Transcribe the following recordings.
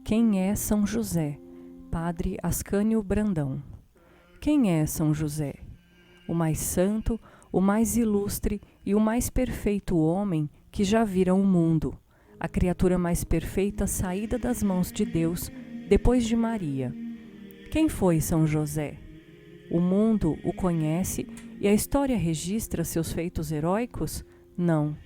Quem é São José? Padre Ascânio Brandão. Quem é São José? O mais santo, o mais ilustre e o mais perfeito homem que já vira o mundo, a criatura mais perfeita saída das mãos de Deus depois de Maria. Quem foi São José? O mundo o conhece e a história registra seus feitos heróicos? Não.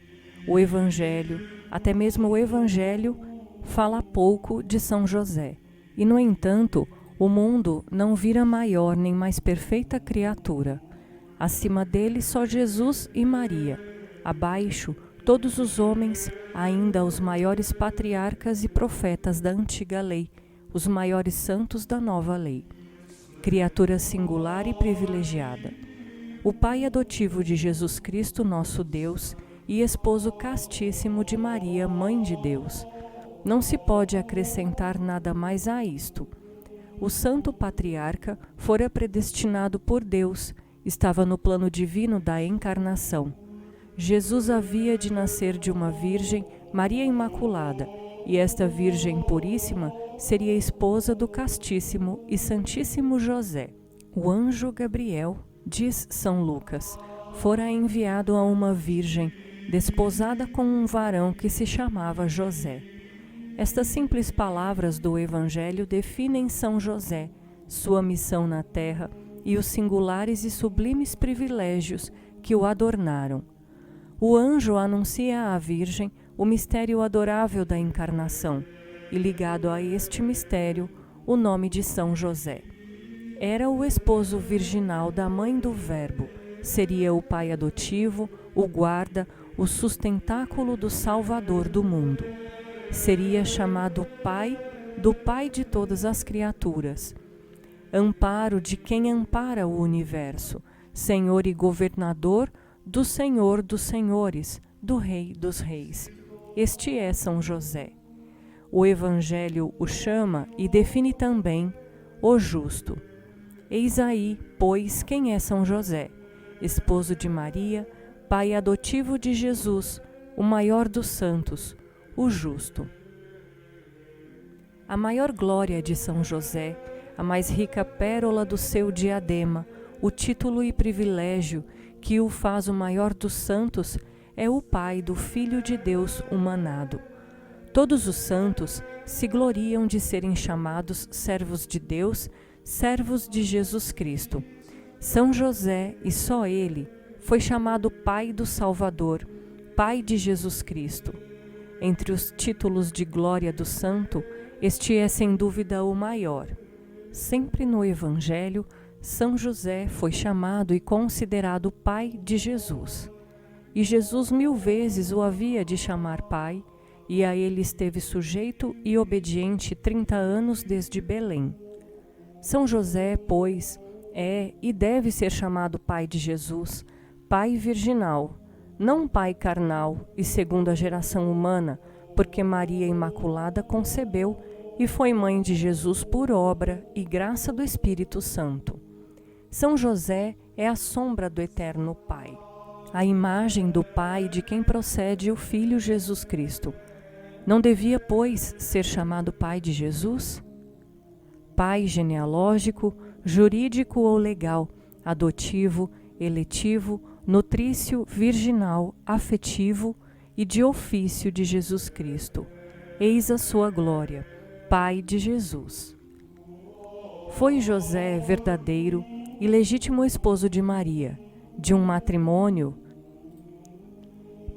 O Evangelho, até mesmo o Evangelho, fala pouco de São José. E, no entanto, o mundo não vira maior nem mais perfeita criatura. Acima dele só Jesus e Maria. Abaixo, todos os homens, ainda os maiores patriarcas e profetas da antiga lei, os maiores santos da nova lei. Criatura singular e privilegiada. O Pai adotivo de Jesus Cristo, nosso Deus, e esposo castíssimo de Maria, Mãe de Deus. Não se pode acrescentar nada mais a isto. O santo patriarca fora predestinado por Deus, estava no plano divino da encarnação. Jesus havia de nascer de uma virgem, Maria Imaculada, e esta Virgem Puríssima seria esposa do castíssimo e santíssimo José. O anjo Gabriel, diz São Lucas, fora enviado a uma virgem, desposada com um varão que se chamava José. Estas simples palavras do Evangelho definem São José, sua missão na terra e os singulares e sublimes privilégios que o adornaram. O anjo anuncia à Virgem o mistério adorável da encarnação e, ligado a este mistério, o nome de São José. Era o esposo virginal da Mãe do Verbo, seria o pai adotivo, o guarda, o sustentáculo do Salvador do mundo. Seria chamado Pai do Pai de todas as criaturas, amparo de quem ampara o universo, Senhor e governador do Senhor dos senhores, do Rei dos reis. Este é São José. O Evangelho o chama e define também o justo. Eis aí, pois, quem é São José, esposo de Maria, pai adotivo de Jesus, o maior dos santos, o justo. A maior glória de São José, a mais rica pérola do seu diadema, o título e privilégio que o faz o maior dos santos, é o Pai do Filho de Deus humanado. Todos os santos se gloriam de serem chamados servos de Deus, servos de Jesus Cristo. São José, e só ele, foi chamado Pai do Salvador, Pai de Jesus Cristo. Entre os títulos de glória do santo, este é sem dúvida o maior. Sempre no Evangelho, São José foi chamado e considerado Pai de Jesus. E Jesus 1000 vezes o havia de chamar Pai, e a ele esteve sujeito e obediente 30 anos desde Belém. São José, pois, é e deve ser chamado Pai de Jesus, Pai virginal, não Pai carnal e segundo a geração humana, porque Maria Imaculada concebeu e foi mãe de Jesus por obra e graça do Espírito Santo. São José é a sombra do eterno Pai, a imagem do Pai de quem procede o Filho Jesus Cristo. Não devia, pois, ser chamado Pai de Jesus? Pai genealógico, jurídico ou legal, adotivo, eletivo, nutrício, virginal, afetivo e de ofício de Jesus Cristo. Eis a sua glória, Pai de Jesus. Foi José verdadeiro e legítimo esposo de Maria, de um matrimônio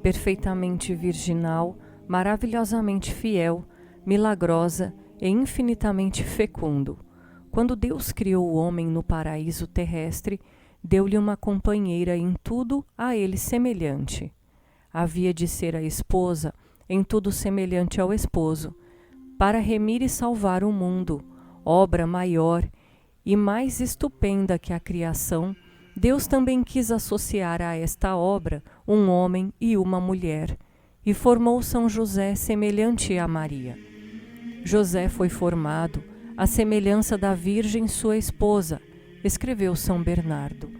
perfeitamente virginal, maravilhosamente fiel, milagrosa e infinitamente fecundo. Quando Deus criou o homem no paraíso terrestre, deu-lhe uma companheira em tudo a ele semelhante. Havia de ser a esposa em tudo semelhante ao esposo, para remir e salvar o mundo, obra maior e mais estupenda que a criação. Deus também quis associar a esta obra um homem e uma mulher, e formou São José semelhante a Maria. José foi formado à semelhança da Virgem sua esposa, escreveu São Bernardo.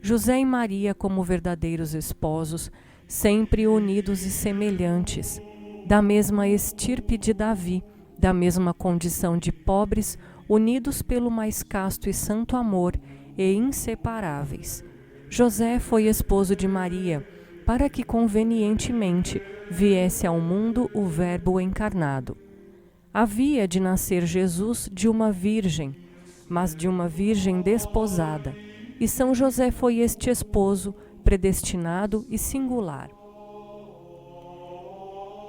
José e Maria, como verdadeiros esposos, sempre unidos e semelhantes, da mesma estirpe de Davi, da mesma condição de pobres, unidos pelo mais casto e santo amor e inseparáveis. José foi esposo de Maria, para que convenientemente viesse ao mundo o Verbo encarnado. Havia de nascer Jesus de uma virgem, mas de uma virgem desposada, e São José foi este esposo, predestinado e singular.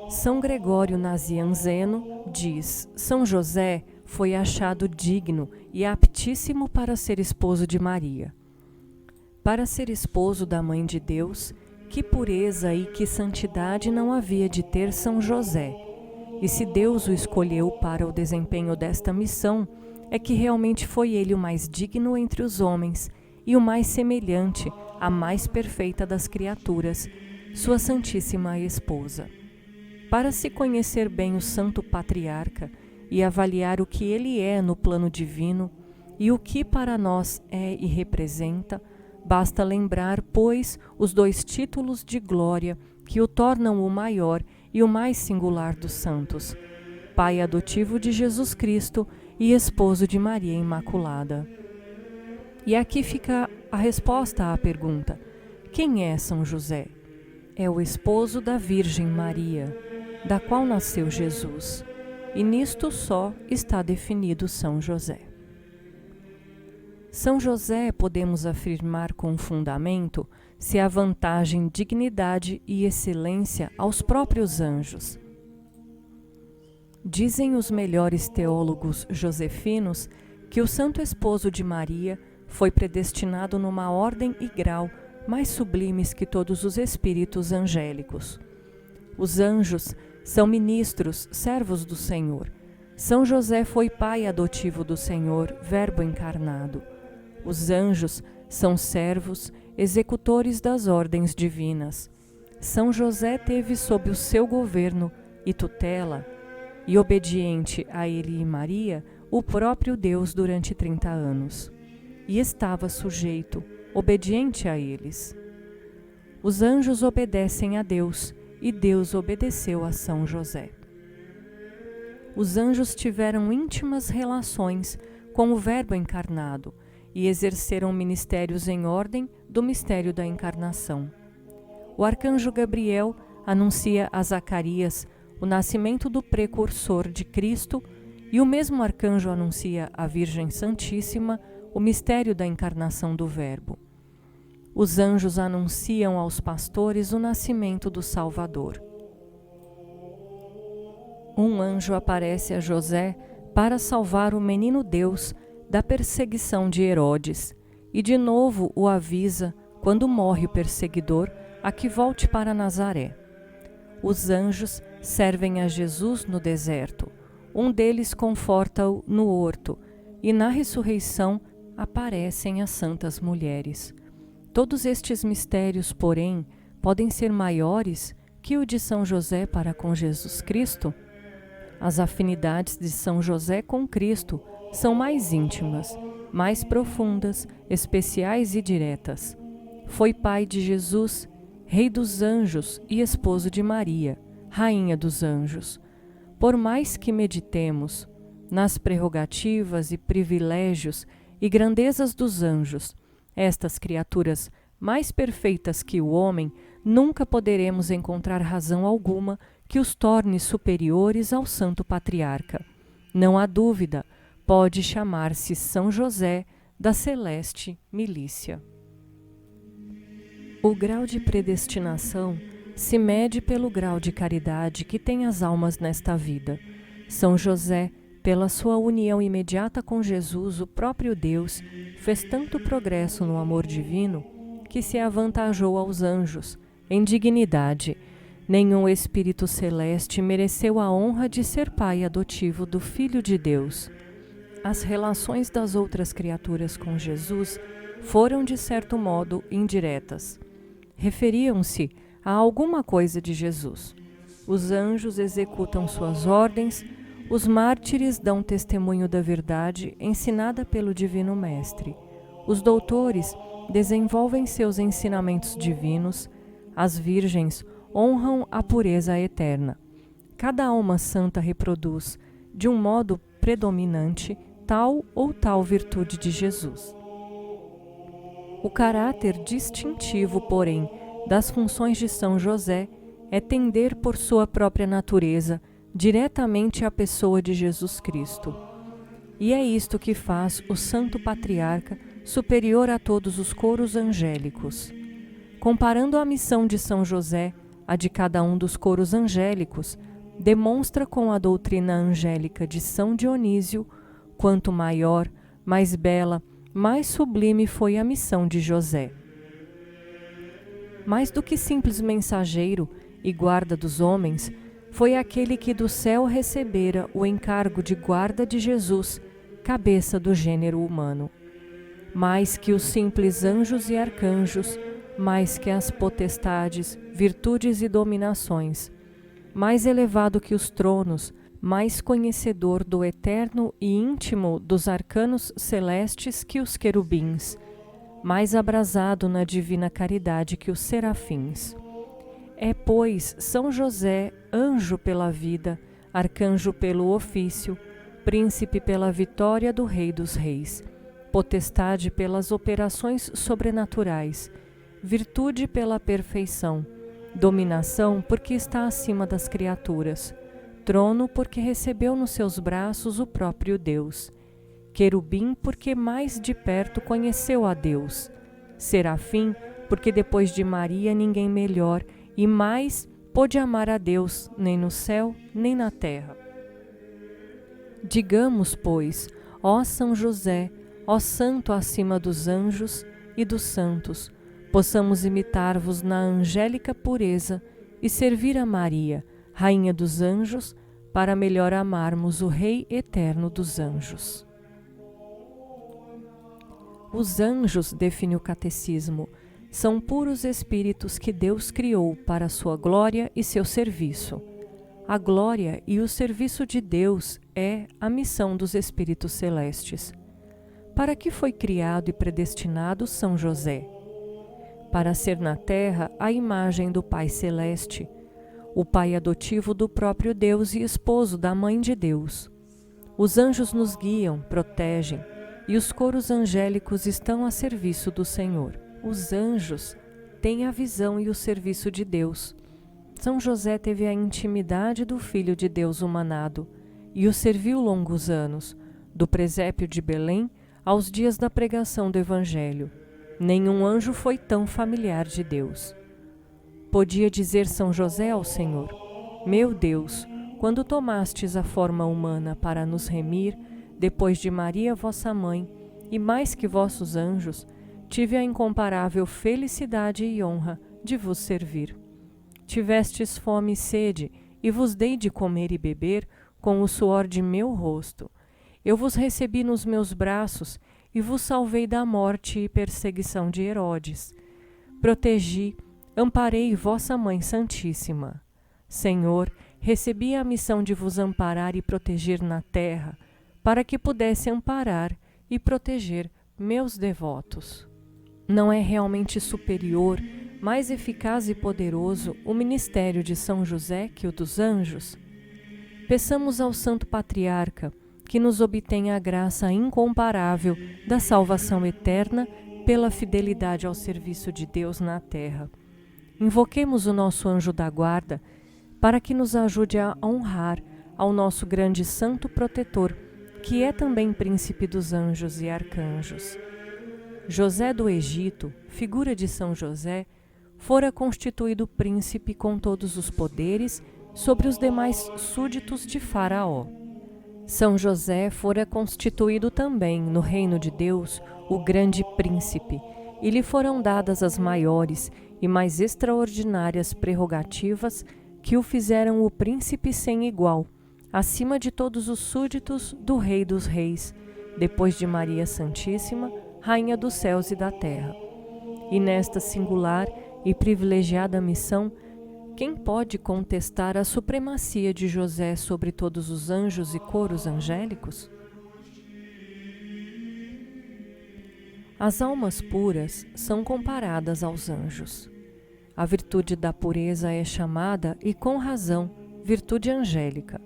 São Gregório Nazianzeno diz: São José foi achado digno e aptíssimo para ser esposo de Maria. Para ser esposo da Mãe de Deus, que pureza e que santidade não havia de ter São José. E se Deus o escolheu para o desempenho desta missão, é que realmente foi ele o mais digno entre os homens e o mais semelhante à mais perfeita das criaturas, sua Santíssima Esposa. Para se conhecer bem o Santo Patriarca e avaliar o que ele é no plano divino e o que para nós é e representa, basta lembrar, pois, os 2 títulos de glória que o tornam o maior e o mais singular dos santos: Pai adotivo de Jesus Cristo e esposo de Maria Imaculada. E aqui fica a resposta à pergunta: quem é São José? É o esposo da Virgem Maria, da qual nasceu Jesus, e nisto só está definido São José. São José, podemos afirmar com fundamento, se a vantagem, dignidade e excelência aos próprios anjos. Dizem os melhores teólogos josefinos que o santo esposo de Maria foi predestinado numa ordem e grau mais sublimes que todos os espíritos angélicos. Os anjos são ministros, servos do Senhor. São José foi pai adotivo do Senhor, Verbo encarnado. Os anjos são servos, executores das ordens divinas. São José teve sob o seu governo e tutela, e obediente a ele e Maria, o próprio Deus durante 30 anos. E estava sujeito, obediente a eles. Os anjos obedecem a Deus, e Deus obedeceu a São José. Os anjos tiveram íntimas relações com o Verbo encarnado e exerceram ministérios em ordem do mistério da encarnação. O arcanjo Gabriel anuncia a Zacarias o nascimento do precursor de Cristo, e o mesmo arcanjo anuncia à Virgem Santíssima o mistério da encarnação do Verbo. Os anjos anunciam aos pastores o nascimento do Salvador. Um anjo aparece a José para salvar o menino Deus da perseguição de Herodes, e de novo o avisa, quando morre o perseguidor, a que volte para Nazaré. Os anjos servem a Jesus no deserto, um deles conforta-o no horto, e na ressurreição aparecem as santas mulheres. Todos estes mistérios, porém, podem ser maiores que o de São José para com Jesus Cristo? As afinidades de São José com Cristo são mais íntimas, mais profundas, especiais e diretas. Foi pai de Jesus, rei dos anjos e esposo de Maria, rainha dos anjos. Por mais que meditemos nas prerrogativas e privilégios e grandezas dos anjos, estas criaturas mais perfeitas que o homem, nunca poderemos encontrar razão alguma que os torne superiores ao Santo Patriarca. Não há dúvida, pode chamar-se São José da Celeste Milícia. O grau de predestinação se mede pelo grau de caridade que têm as almas nesta vida. São José, pela sua união imediata com Jesus, o próprio Deus, fez tanto progresso no amor divino que se avantajou aos anjos em dignidade. Nenhum espírito celeste mereceu a honra de ser pai adotivo do Filho de Deus. As relações das outras criaturas com Jesus foram, de certo modo, indiretas. Referiam-se a alguma coisa de Jesus. Os anjos executam suas ordens, os mártires dão testemunho da verdade ensinada pelo Divino Mestre. Os doutores desenvolvem seus ensinamentos divinos, as virgens honram a pureza eterna. Cada alma santa reproduz, de um modo predominante, tal ou tal virtude de Jesus. O caráter distintivo, porém, das funções de São José é tender por sua própria natureza diretamente à pessoa de Jesus Cristo. E é isto que faz o Santo Patriarca superior a todos os coros angélicos. Comparando a missão de São José à de cada um dos coros angélicos, demonstra com a doutrina angélica de São Dionísio quanto maior, mais bela, mais sublime foi a missão de José. Mais do que simples mensageiro e guarda dos homens, foi aquele que do céu recebera o encargo de guarda de Jesus, cabeça do gênero humano. Mais que os simples anjos e arcanjos, mais que as potestades, virtudes e dominações, mais elevado que os tronos, mais conhecedor do eterno e íntimo dos arcanos celestes que os querubins, mais abrasado na divina caridade que os serafins. É, pois, São José, anjo pela vida, arcanjo pelo ofício, príncipe pela vitória do Rei dos Reis, potestade pelas operações sobrenaturais, virtude pela perfeição, dominação porque está acima das criaturas, trono porque recebeu nos seus braços o próprio Deus, querubim porque mais de perto conheceu a Deus, serafim porque depois de Maria ninguém melhor e mais pôde amar a Deus, nem no céu, nem na terra. Digamos, pois, ó São José, ó santo acima dos anjos e dos santos, possamos imitar-vos na angélica pureza e servir a Maria, Rainha dos anjos, para melhor amarmos o Rei eterno dos anjos. Os anjos, define o Catecismo, são puros espíritos que Deus criou para a sua glória e seu serviço. A glória e o serviço de Deus é a missão dos espíritos celestes. Para que foi criado e predestinado São José? Para ser na terra a imagem do Pai Celeste, o pai adotivo do próprio Deus e esposo da Mãe de Deus. Os anjos nos guiam, protegem, e os coros angélicos estão a serviço do Senhor. Os anjos têm a visão e o serviço de Deus. São José teve a intimidade do Filho de Deus humanado e o serviu longos anos, do presépio de Belém aos dias da pregação do Evangelho. Nenhum anjo foi tão familiar de Deus. Podia dizer São José ao Senhor: Meu Deus, quando tomastes a forma humana para nos remir, depois de Maria vossa mãe, e mais que vossos anjos, tive a incomparável felicidade e honra de vos servir. Tivestes fome e sede, e vos dei de comer e beber com o suor de meu rosto. Eu vos recebi nos meus braços e vos salvei da morte e perseguição de Herodes. Protegi, amparei vossa Mãe Santíssima. Senhor, recebi a missão de vos amparar e proteger na terra, para que pudesse amparar e proteger meus devotos. Não é realmente superior, mais eficaz e poderoso o ministério de São José que o dos anjos? Peçamos ao Santo Patriarca que nos obtenha a graça incomparável da salvação eterna pela fidelidade ao serviço de Deus na terra. Invoquemos o nosso anjo da guarda para que nos ajude a honrar ao nosso grande santo protetor, que é também príncipe dos anjos e arcanjos. José do Egito, figura de São José, fora constituído príncipe com todos os poderes sobre os demais súditos de Faraó. São José fora constituído também, no reino de Deus, o grande príncipe, e lhe foram dadas as maiores e mais extraordinárias prerrogativas que o fizeram o príncipe sem igual, acima de todos os súditos do Rei dos Reis, depois de Maria Santíssima, Rainha dos céus e da terra. E nesta singular e privilegiada missão, quem pode contestar a supremacia de José sobre todos os anjos e coros angélicos? As almas puras são comparadas aos anjos. A virtude da pureza é chamada, e com razão, virtude angélica.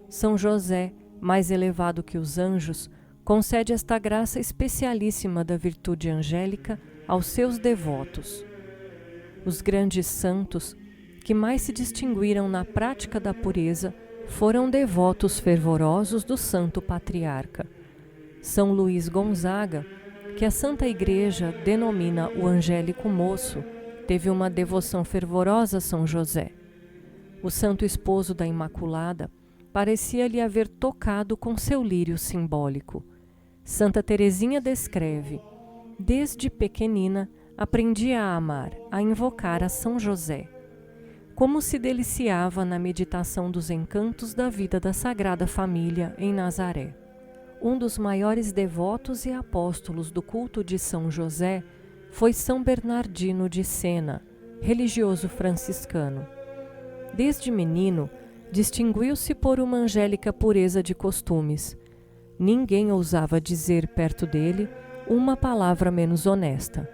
São José, mais elevado que os anjos, concede esta graça especialíssima da virtude angélica aos seus devotos. Os grandes santos, que mais se distinguiram na prática da pureza, foram devotos fervorosos do Santo Patriarca. São Luís Gonzaga, que a Santa Igreja denomina o Angélico Moço, teve uma devoção fervorosa a São José. O santo esposo da Imaculada parecia-lhe haver tocado com seu lírio simbólico. Santa Teresinha descreve: desde pequenina aprendi a amar, a invocar a São José. Como se deliciava na meditação dos encantos da vida da Sagrada Família em Nazaré. Um dos maiores devotos e apóstolos do culto de São José foi São Bernardino de Sena, religioso franciscano. Desde menino, distinguiu-se por uma angélica pureza de costumes. Ninguém ousava dizer perto dele uma palavra menos honesta,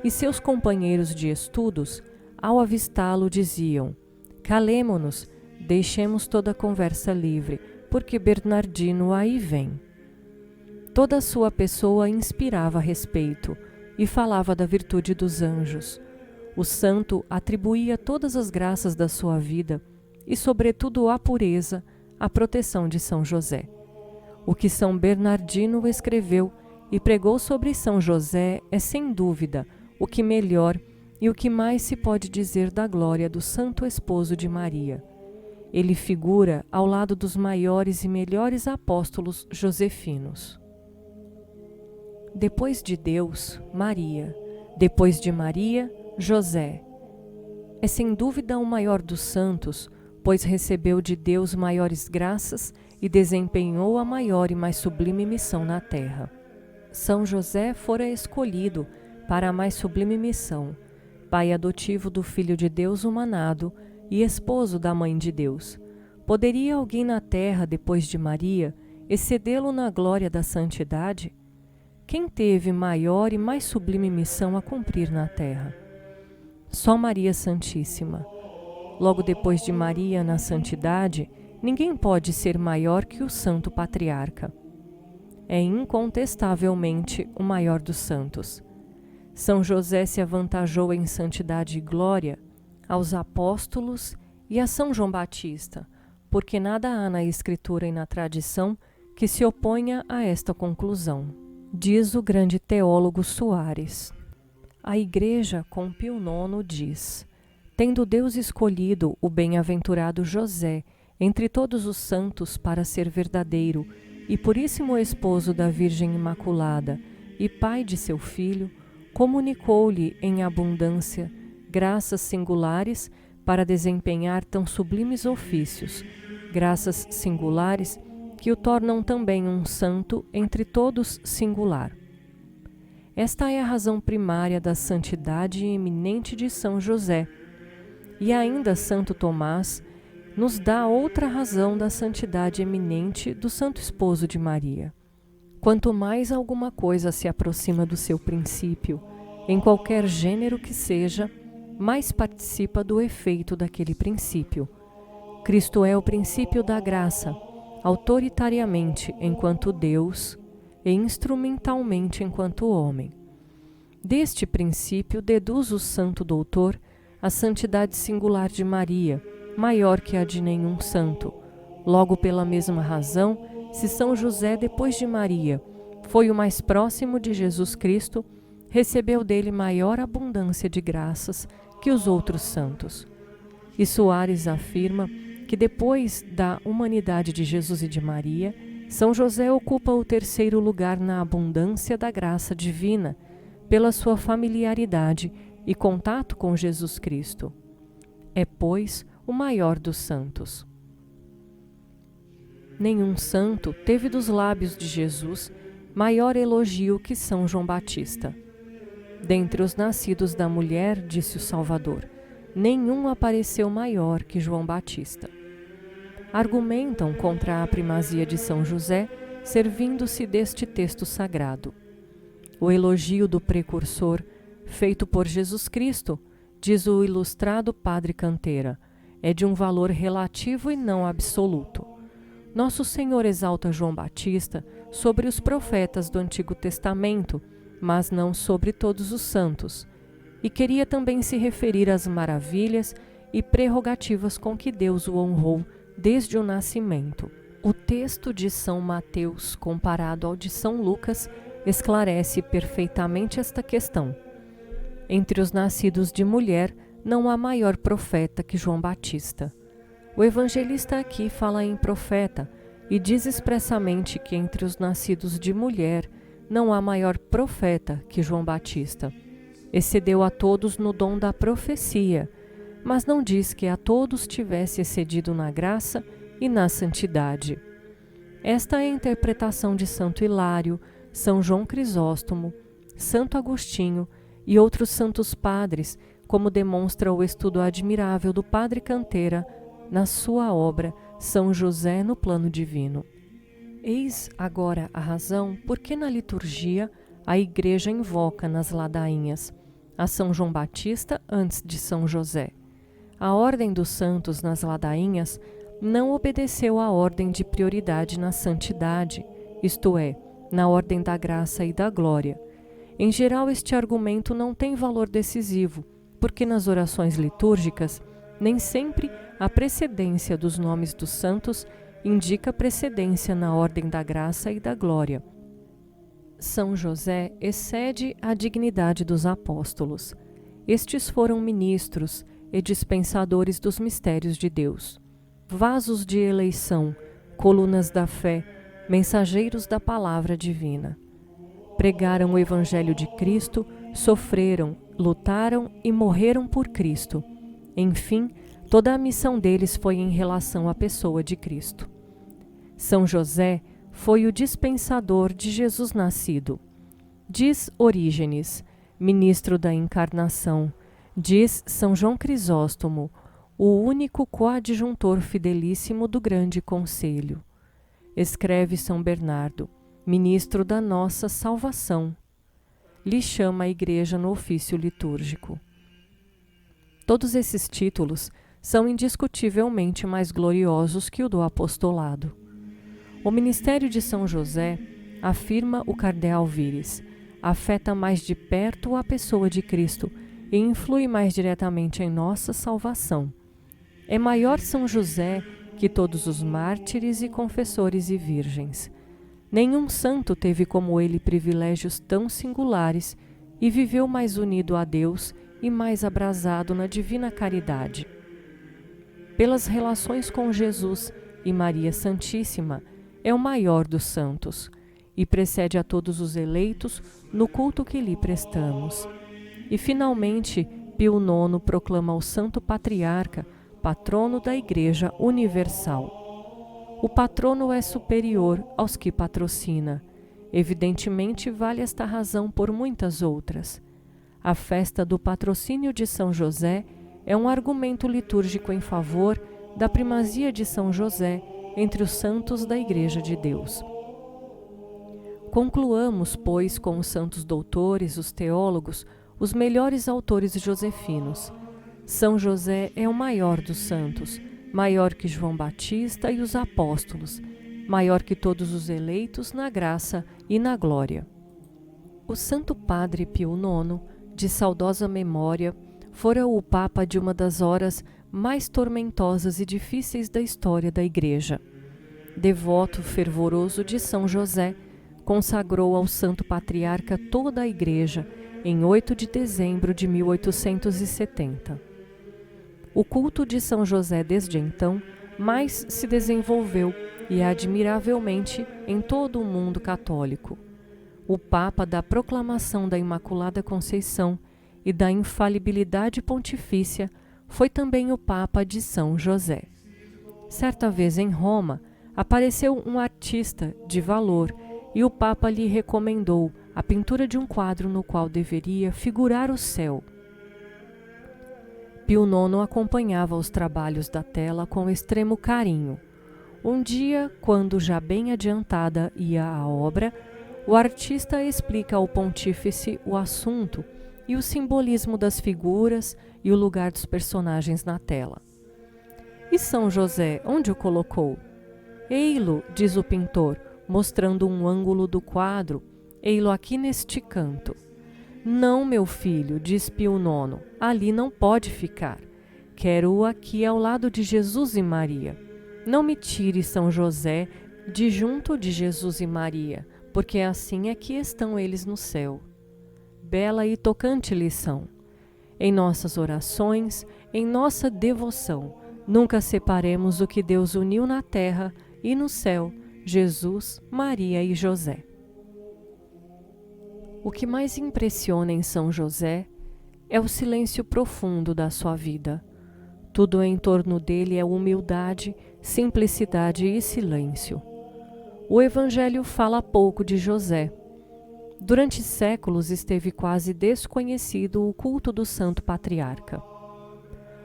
e seus companheiros de estudos, ao avistá-lo, diziam: calemo-nos, deixemos toda a conversa livre, porque Bernardino aí vem. Toda a sua pessoa inspirava respeito e falava da virtude dos anjos. O santo atribuía todas as graças da sua vida e, sobretudo, a pureza, à proteção de São José. O que São Bernardino escreveu e pregou sobre São José é, sem dúvida, o que melhor e o que mais se pode dizer da glória do Santo Esposo de Maria. Ele figura ao lado dos maiores e melhores apóstolos josefinos. Depois de Deus, Maria. Depois de Maria, José. É sem dúvida o maior dos santos, pois recebeu de Deus maiores graças e desempenhou a maior e mais sublime missão na terra. São José fora escolhido para a mais sublime missão, pai adotivo do Filho de Deus humanado e esposo da Mãe de Deus. Poderia alguém na terra, depois de Maria, excedê-lo na glória da santidade? Quem teve maior e mais sublime missão a cumprir na terra? Só Maria Santíssima. Logo depois de Maria na santidade, ninguém pode ser maior que o Santo Patriarca. É incontestavelmente o maior dos santos. São José se avantajou em santidade e glória aos apóstolos e a São João Batista, porque nada há na Escritura e na tradição que se oponha a esta conclusão. Diz o grande teólogo Soares. A Igreja, com Pio IX, diz: tendo Deus escolhido o bem-aventurado José entre todos os santos para ser verdadeiro e puríssimo esposo da Virgem Imaculada e pai de seu filho, comunicou-lhe em abundância graças singulares para desempenhar tão sublimes ofícios, graças singulares que o tornam também um santo entre todos singular. Esta é a razão primária da santidade eminente de São José. E ainda Santo Tomás nos dá outra razão da santidade eminente do Santo Esposo de Maria. Quanto mais alguma coisa se aproxima do seu princípio, em qualquer gênero que seja, mais participa do efeito daquele princípio. Cristo é o princípio da graça, autoritariamente enquanto Deus e instrumentalmente enquanto homem. Deste princípio deduz o santo doutor a santidade singular de Maria, maior que a de nenhum santo. Logo, pela mesma razão, se São José, depois de Maria, foi o mais próximo de Jesus Cristo, recebeu dele maior abundância de graças que os outros santos. E Soares afirma que depois da humanidade de Jesus e de Maria, São José ocupa o terceiro lugar na abundância da graça divina, pela sua familiaridade e contato com Jesus Cristo. É, pois, o maior dos santos. Nenhum santo teve dos lábios de Jesus maior elogio que São João Batista. Dentre os nascidos da mulher, disse o Salvador, nenhum apareceu maior que João Batista. Argumentam contra a primazia de São José, servindo-se deste texto sagrado. O elogio do precursor, feito por Jesus Cristo, diz o ilustrado padre Canteira, é de um valor relativo e não absoluto. Nosso Senhor exalta João Batista sobre os profetas do Antigo Testamento, mas não sobre todos os santos, e queria também se referir às maravilhas e prerrogativas com que Deus o honrou desde o nascimento. O texto de São Mateus, comparado ao de São Lucas, esclarece perfeitamente esta questão. Entre os nascidos de mulher, não há maior profeta que João Batista. O evangelista aqui fala em profeta e diz expressamente que entre os nascidos de mulher, não há maior profeta que João Batista. Excedeu a todos no dom da profecia, mas não diz que a todos tivesse excedido na graça e na santidade. Esta é a interpretação de Santo Hilário, São João Crisóstomo, Santo Agostinho e outros santos padres, como demonstra o estudo admirável do padre Canteira na sua obra São José no Plano Divino. Eis agora a razão por que na liturgia a Igreja invoca nas ladainhas a São João Batista antes de São José. A ordem dos santos nas ladainhas não obedeceu à ordem de prioridade na santidade, isto é, na ordem da graça e da glória. Em geral, este argumento não tem valor decisivo, porque nas orações litúrgicas, nem sempre a precedência dos nomes dos santos indica precedência na ordem da graça e da glória. São José excede a dignidade dos apóstolos. Estes foram ministros e dispensadores dos mistérios de Deus, vasos de eleição, colunas da fé, mensageiros da palavra divina. Pregaram o Evangelho de Cristo, sofreram, lutaram e morreram por Cristo. Enfim, toda a missão deles foi em relação à pessoa de Cristo. São José foi o dispensador de Jesus nascido. Diz Orígenes, ministro da Encarnação, diz São João Crisóstomo, o único coadjuntor fidelíssimo do grande conselho. Escreve São Bernardo, ministro da nossa salvação. Lhe chama a Igreja no ofício litúrgico. Todos esses títulos são indiscutivelmente mais gloriosos que o do apostolado. O ministério de São José, afirma o cardeal Vires, afeta mais de perto a pessoa de Cristo e influi mais diretamente em nossa salvação. É maior São José que todos os mártires e confessores e virgens. Nenhum santo teve como ele privilégios tão singulares e viveu mais unido a Deus e mais abrasado na divina caridade. Pelas relações com Jesus e Maria Santíssima, é o maior dos santos e precede a todos os eleitos no culto que lhe prestamos. E finalmente, Pio IX proclama o Santo Patriarca patrono da Igreja Universal. O patrono é superior aos que patrocina. Evidentemente, vale esta razão por muitas outras. A festa do patrocínio de São José é um argumento litúrgico em favor da primazia de São José entre os santos da Igreja de Deus. Concluamos, pois, com os santos doutores, os teólogos, os melhores autores josefinos. São José é o maior dos santos, maior que João Batista e os apóstolos, maior que todos os eleitos na graça e na glória. O Santo Padre Pio IX, de saudosa memória, fora o Papa de uma das horas mais tormentosas e difíceis da história da Igreja. Devoto fervoroso de São José, consagrou ao Santo Patriarca toda a Igreja em 8 de dezembro de 1870. O culto de São José desde então mais se desenvolveu e admiravelmente em todo o mundo católico. O Papa da proclamação da Imaculada Conceição e da infalibilidade pontifícia foi também o Papa de São José. Certa vez em Roma, apareceu um artista de valor e o Papa lhe recomendou a pintura de um quadro no qual deveria figurar o céu. Pio IX acompanhava os trabalhos da tela com extremo carinho. Um dia, quando já bem adiantada ia a obra, o artista explica ao pontífice o assunto e o simbolismo das figuras e o lugar dos personagens na tela. E São José, onde o colocou? Ei-lo, diz o pintor, mostrando um ângulo do quadro, ei-lo aqui neste canto. Não, meu filho, diz Pio IX, ali não pode ficar. Quero-o aqui ao lado de Jesus e Maria. Não me tire São José de junto de Jesus e Maria, porque assim é que estão eles no céu. Bela e tocante lição. Em nossas orações, em nossa devoção, nunca separemos o que Deus uniu na terra e no céu, Jesus, Maria e José. O que mais impressiona em São José é o silêncio profundo da sua vida. Tudo em torno dele é humildade, simplicidade e silêncio. O Evangelho fala pouco de José. Durante séculos esteve quase desconhecido o culto do Santo Patriarca.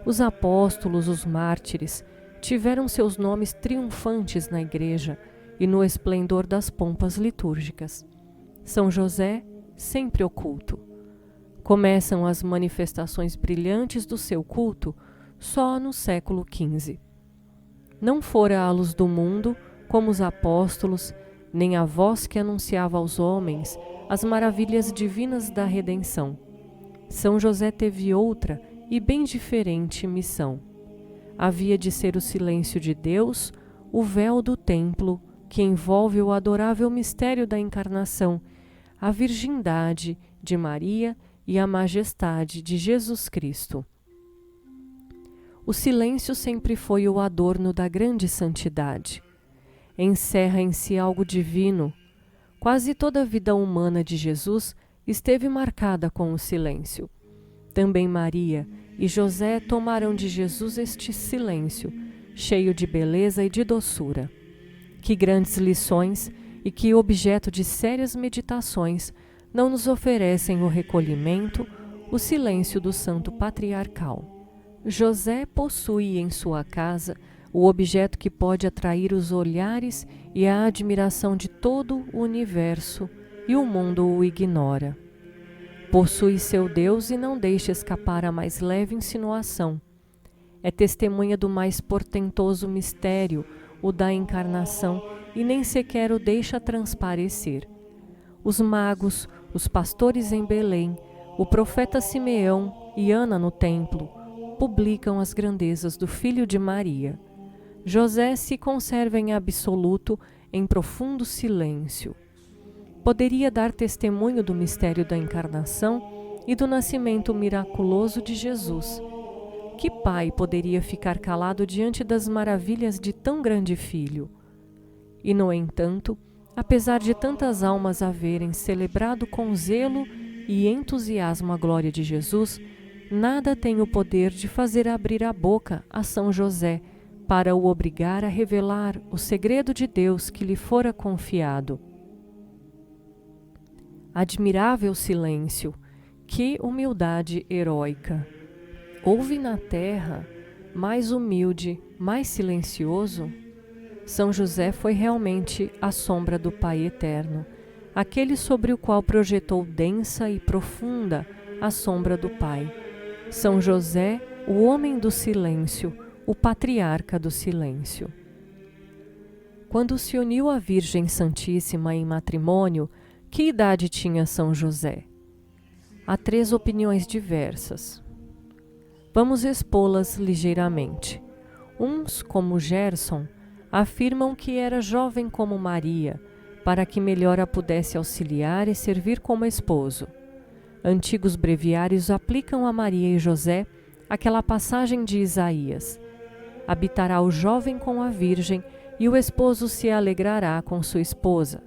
Os apóstolos, os mártires, tiveram seus nomes triunfantes na Igreja e no esplendor das pompas litúrgicas. São José, sempre oculto. Começam as manifestações brilhantes do seu culto só no século XV. Não fora a luz do mundo, como os apóstolos, nem a voz que anunciava aos homens as maravilhas divinas da redenção. São José teve outra e bem diferente missão. Havia de ser o silêncio de Deus, o véu do templo que envolve o adorável mistério da encarnação, a virgindade de Maria e a majestade de Jesus Cristo. O silêncio sempre foi o adorno da grande santidade. Encerra em si algo divino. Quase toda a vida humana de Jesus esteve marcada com o silêncio. Também Maria e José tomaram de Jesus este silêncio, cheio de beleza e de doçura. Que grandes lições e que objeto de sérias meditações não nos oferecem o recolhimento, o silêncio do santo patriarcal. José possui em sua casa o objeto que pode atrair os olhares e a admiração de todo o universo, e o mundo o ignora. Possui seu Deus e não deixa escapar a mais leve insinuação. É testemunha do mais portentoso mistério, o da encarnação, e nem sequer o deixa transparecer. Os magos, os pastores em Belém, o profeta Simeão e Ana no templo, publicam as grandezas do Filho de Maria. José se conserva em absoluto, em profundo silêncio. Poderia dar testemunho do mistério da encarnação e do nascimento miraculoso de Jesus. Que pai poderia ficar calado diante das maravilhas de tão grande filho? E, no entanto, apesar de tantas almas haverem celebrado com zelo e entusiasmo a glória de Jesus, nada tem o poder de fazer abrir a boca a São José para o obrigar a revelar o segredo de Deus que lhe fora confiado. Admirável silêncio, que humildade heróica! Houve na terra mais humilde, mais silencioso? São José foi realmente a sombra do Pai eterno, aquele sobre o qual projetou densa e profunda a sombra do Pai. São José, o homem do silêncio, o patriarca do silêncio. Quando se uniu à Virgem Santíssima em matrimônio, que idade tinha São José? Há 3 opiniões diversas. Vamos expô-las ligeiramente. Uns, como Gerson, afirmam que era jovem como Maria, para que melhor a pudesse auxiliar e servir como esposo. Antigos breviários aplicam a Maria e José aquela passagem de Isaías: habitará o jovem com a virgem e o esposo se alegrará com sua esposa.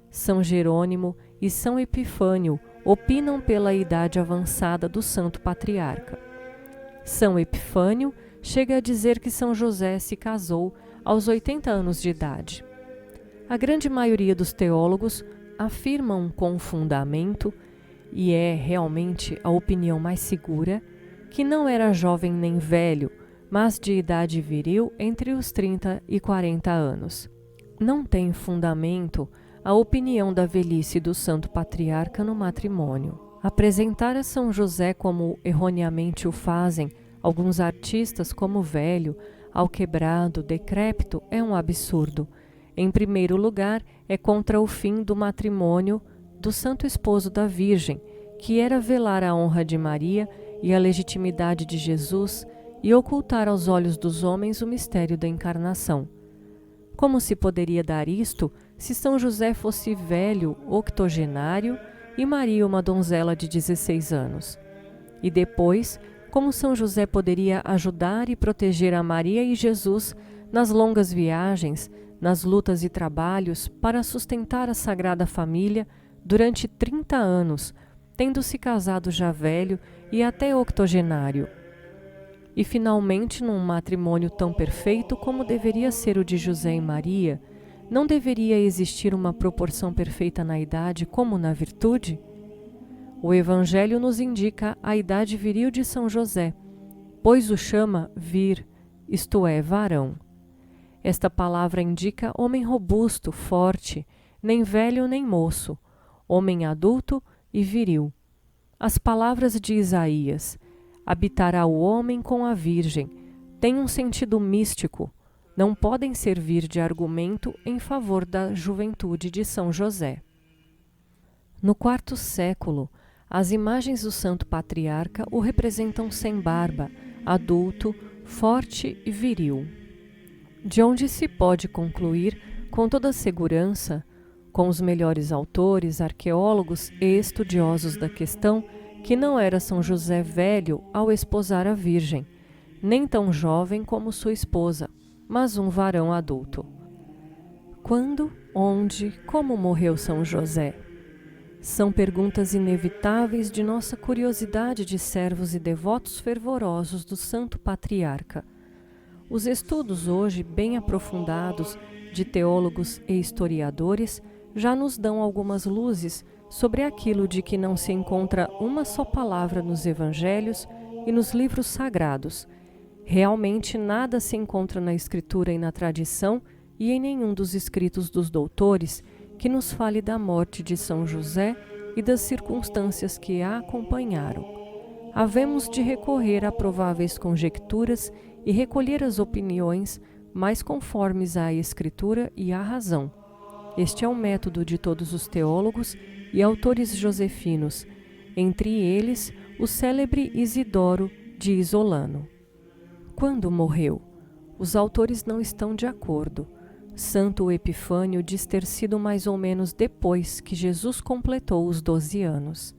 São Jerônimo e São Epifânio opinam pela idade avançada do santo patriarca. São Epifânio chega a dizer que São José se casou aos 80 anos de idade. A grande maioria dos teólogos afirmam com fundamento, e é realmente a opinião mais segura, que não era jovem nem velho, mas de idade viril entre os 30 e 40 anos. Não tem fundamento a opinião da velhice do santo patriarca no matrimônio. Apresentar a São José como erroneamente o fazem alguns artistas como velho, ao quebrado, decrépito, é um absurdo. Em primeiro lugar, é contra o fim do matrimônio do Santo Esposo da Virgem, que era velar a honra de Maria e a legitimidade de Jesus e ocultar aos olhos dos homens o mistério da encarnação. Como se poderia dar isto se São José fosse velho, octogenário, e Maria uma donzela de 16 anos? E depois, como São José poderia ajudar e proteger a Maria e Jesus nas longas viagens, nas lutas e trabalhos para sustentar a Sagrada Família durante 30 anos, tendo se casado já velho e até octogenário? E finalmente, num matrimônio tão perfeito como deveria ser o de José e Maria, não deveria existir uma proporção perfeita na idade como na virtude? O Evangelho nos indica a idade viril de São José, pois o chama vir, isto é, varão. Esta palavra indica homem robusto, forte, nem velho nem moço, homem adulto e viril. As palavras de Isaías, habitará o homem com a Virgem, têm um sentido místico, não podem servir de argumento em favor da juventude de São José. No quarto século, as imagens do Santo Patriarca o representam sem barba, adulto, forte e viril. De onde se pode concluir, com toda segurança, com os melhores autores, arqueólogos e estudiosos da questão, que não era São José velho ao esposar a Virgem, nem tão jovem como sua esposa, mas um varão adulto. Quando, onde, como morreu São José? São perguntas inevitáveis de nossa curiosidade de servos e devotos fervorosos do Santo Patriarca. Os estudos hoje bem aprofundados de teólogos e historiadores já nos dão algumas luzes sobre aquilo de que não se encontra uma só palavra nos evangelhos e nos livros sagrados. Realmente nada se encontra na Escritura e na tradição e em nenhum dos escritos dos doutores que nos fale da morte de São José e das circunstâncias que a acompanharam. Havemos de recorrer a prováveis conjecturas e recolher as opiniões mais conformes à Escritura e à razão. Este é o método de todos os teólogos e autores josefinos, entre eles o célebre Isidoro de Isolano. Quando morreu? Os autores não estão de acordo. Santo Epifânio diz ter sido mais ou menos depois que Jesus completou os 12 anos.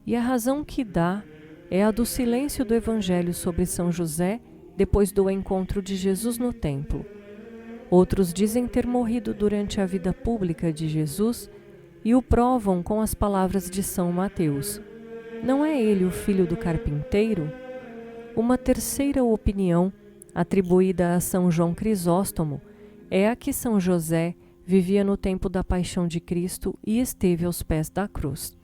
E a razão que dá é a do silêncio do Evangelho sobre São José depois do encontro de Jesus no templo. Outros dizem ter morrido durante a vida pública de Jesus e o provam com as palavras de São Mateus. Não é ele o filho do carpinteiro? Uma terceira opinião, atribuída a São João Crisóstomo, é a que São José vivia no tempo da paixão de Cristo e esteve aos pés da cruz.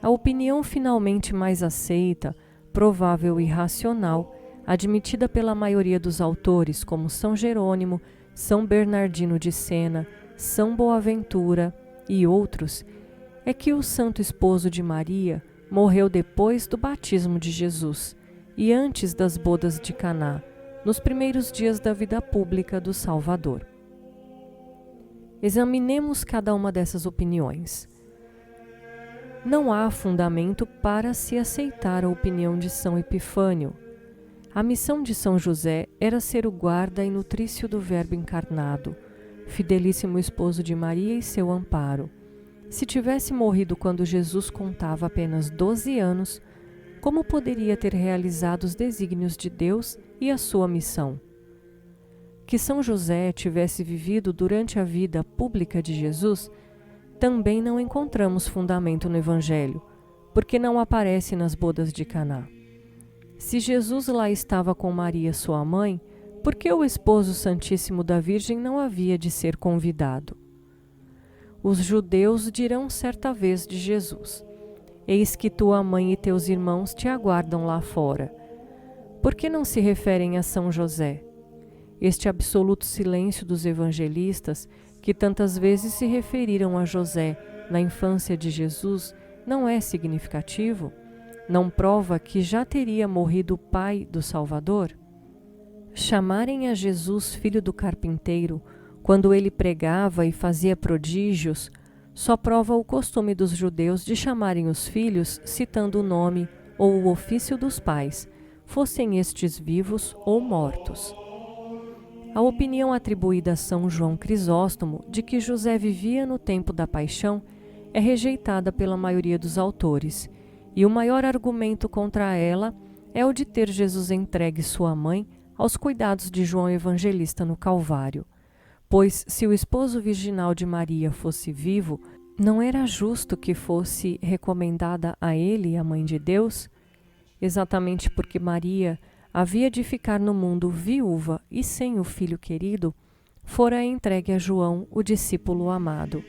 A opinião finalmente mais aceita, provável e racional, admitida pela maioria dos autores, como São Jerônimo, São Bernardino de Sena, São Boaventura e outros, é que o santo esposo de Maria morreu depois do batismo de Jesus e antes das bodas de Caná, nos primeiros dias da vida pública do Salvador. Examinemos cada uma dessas opiniões. Não há fundamento para se aceitar a opinião de São Epifânio. A missão de São José era ser o guarda e nutrício do Verbo encarnado, fidelíssimo esposo de Maria e seu amparo. Se tivesse morrido quando Jesus contava apenas 12 anos, como poderia ter realizado os desígnios de Deus e a sua missão? Que São José tivesse vivido durante a vida pública de Jesus, também não encontramos fundamento no Evangelho, porque não aparece nas bodas de Caná. Se Jesus lá estava com Maria, sua mãe, por que o esposo santíssimo da Virgem não havia de ser convidado? Os judeus dirão certa vez de Jesus: eis que tua mãe e teus irmãos te aguardam lá fora. Por que não se referem a São José? Este absoluto silêncio dos evangelistas, que tantas vezes se referiram a José na infância de Jesus, não é significativo? Não prova que já teria morrido o pai do Salvador? Chamarem a Jesus filho do carpinteiro, quando ele pregava e fazia prodígios, só prova o costume dos judeus de chamarem os filhos citando o nome ou o ofício dos pais, fossem estes vivos ou mortos. A opinião atribuída a São João Crisóstomo de que José vivia no tempo da paixão é rejeitada pela maioria dos autores, e o maior argumento contra ela é o de ter Jesus entregue sua mãe aos cuidados de João Evangelista no Calvário, pois se o esposo virginal de Maria fosse vivo, não era justo que fosse recomendada a ele a mãe de Deus? Exatamente porque Maria havia de ficar no mundo viúva e sem o filho querido, fora entregue a João, o discípulo amado.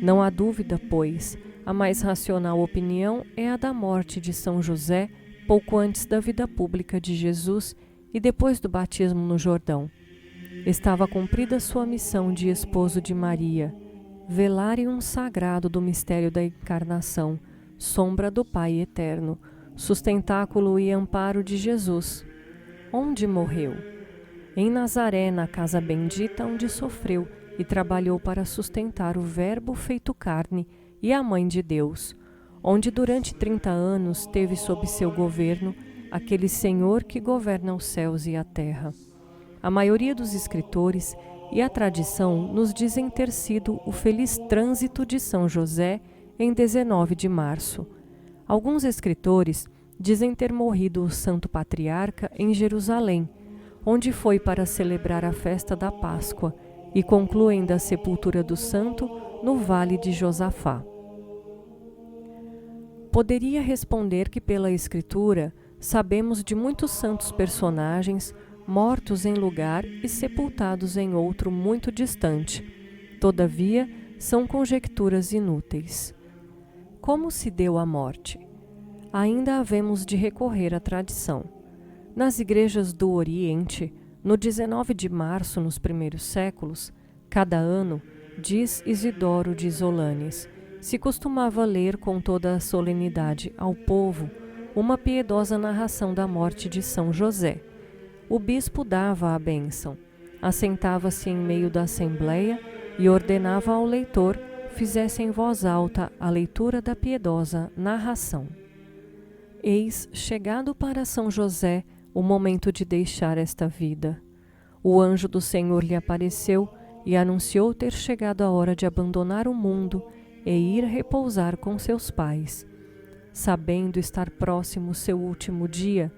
Não há dúvida, pois, a mais racional opinião é a da morte de São José pouco antes da vida pública de Jesus e depois do batismo no Jordão. Estava cumprida sua missão de esposo de Maria, velário sagrado do mistério da encarnação, sombra do Pai eterno, sustentáculo e amparo de Jesus. Onde morreu? Em Nazaré, na casa bendita onde sofreu e trabalhou para sustentar o Verbo feito carne e a Mãe de Deus, onde durante 30 anos teve sob seu governo aquele Senhor que governa os céus e a terra. A maioria dos escritores e a tradição nos dizem ter sido o feliz trânsito de São José em 19 de março. Alguns escritores dizem ter morrido o Santo Patriarca em Jerusalém, onde foi para celebrar a festa da Páscoa, e concluem da sepultura do santo no Vale de Josafá. Poderia responder que pela Escritura sabemos de muitos santos personagens mortos em lugar e sepultados em outro muito distante. Todavia, são conjecturas inúteis. Como se deu a morte? Ainda havemos de recorrer à tradição. Nas igrejas do Oriente, no 19 de março, nos primeiros séculos, cada ano, diz Isidoro de Isolanes, se costumava ler com toda a solenidade ao povo uma piedosa narração da morte de São José. O bispo dava a bênção, assentava-se em meio da assembleia e ordenava ao leitor fizesse em voz alta a leitura da piedosa narração. Eis chegado para São José o momento de deixar esta vida. O anjo do Senhor lhe apareceu e anunciou ter chegado a hora de abandonar o mundo e ir repousar com seus pais. Sabendo estar próximo seu último dia,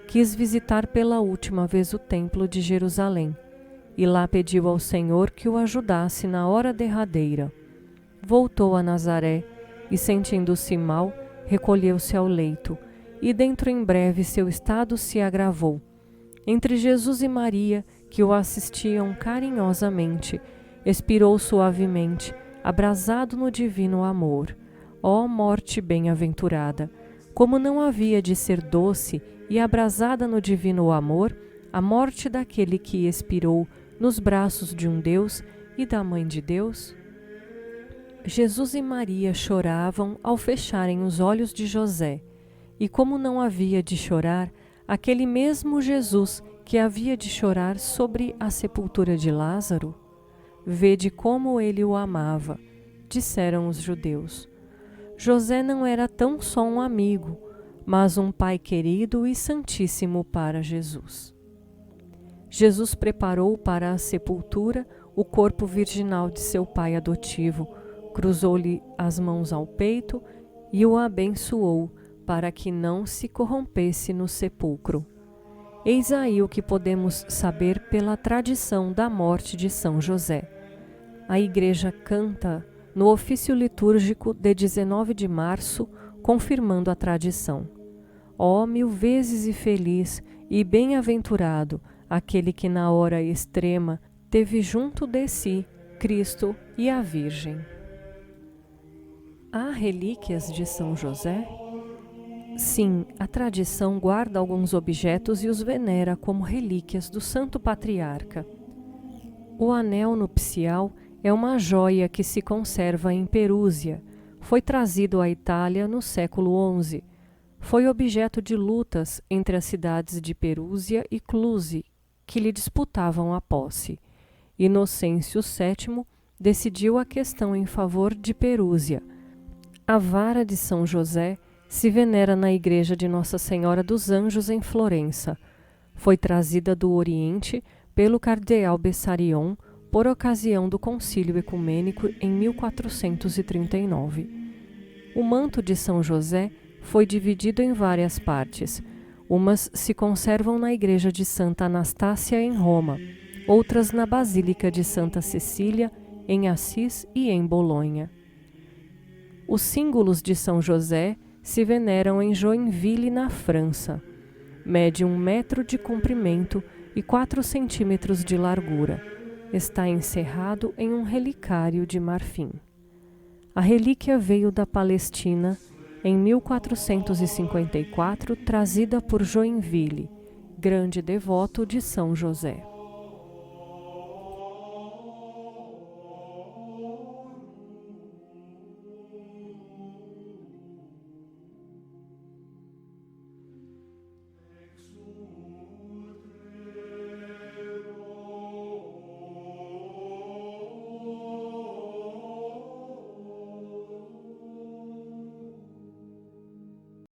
quis visitar pela última vez o templo de Jerusalém, e lá pediu ao Senhor que o ajudasse na hora derradeira. Voltou a Nazaré e, sentindo-se mal, recolheu-se ao leito, e dentro em breve seu estado se agravou. Entre Jesus e Maria, que o assistiam carinhosamente, expirou suavemente, abrasado no divino amor. Ó morte bem-aventurada! Como não havia de ser doce e abrasada no divino amor a morte daquele que expirou nos braços de um Deus e da Mãe de Deus? Jesus e Maria choravam ao fecharem os olhos de José, e como não havia de chorar aquele mesmo Jesus que havia de chorar sobre a sepultura de Lázaro? Vede como ele o amava, disseram os judeus. José não era tão só um amigo, mas um pai querido e santíssimo para Jesus. Jesus preparou para a sepultura o corpo virginal de seu pai adotivo, cruzou-lhe as mãos ao peito e o abençoou para que não se corrompesse no sepulcro. Eis aí o que podemos saber pela tradição da morte de São José. A Igreja canta no ofício litúrgico de 19 de março, confirmando a tradição. Ó, mil vezes e feliz e bem-aventurado aquele que na hora extrema teve junto de si Cristo e a Virgem. Há relíquias de São José? Sim, a tradição guarda alguns objetos e os venera como relíquias do Santo Patriarca. O anel nupcial é uma joia que se conserva em Perúzia. Foi trazido à Itália no século XI. Foi objeto de lutas entre as cidades de Perúzia e Cluse, que lhe disputavam a posse. Inocêncio VII decidiu a questão em favor de Perúzia. A vara de São José se venera na igreja de Nossa Senhora dos Anjos em Florença. Foi trazida do Oriente pelo cardeal Bessarion por ocasião do Concílio Ecumênico em 1439. O manto de São José foi dividido em várias partes. Umas se conservam na igreja de Santa Anastácia em Roma, outras na Basílica de Santa Cecília, em Assis e em Bolonha. Os símbolos de São José se veneram em Joinville, na França. Mede 1 metro de comprimento e 4 centímetros de largura. Está encerrado em um relicário de marfim. A relíquia veio da Palestina em 1454, trazida por Joinville, grande devoto de São José.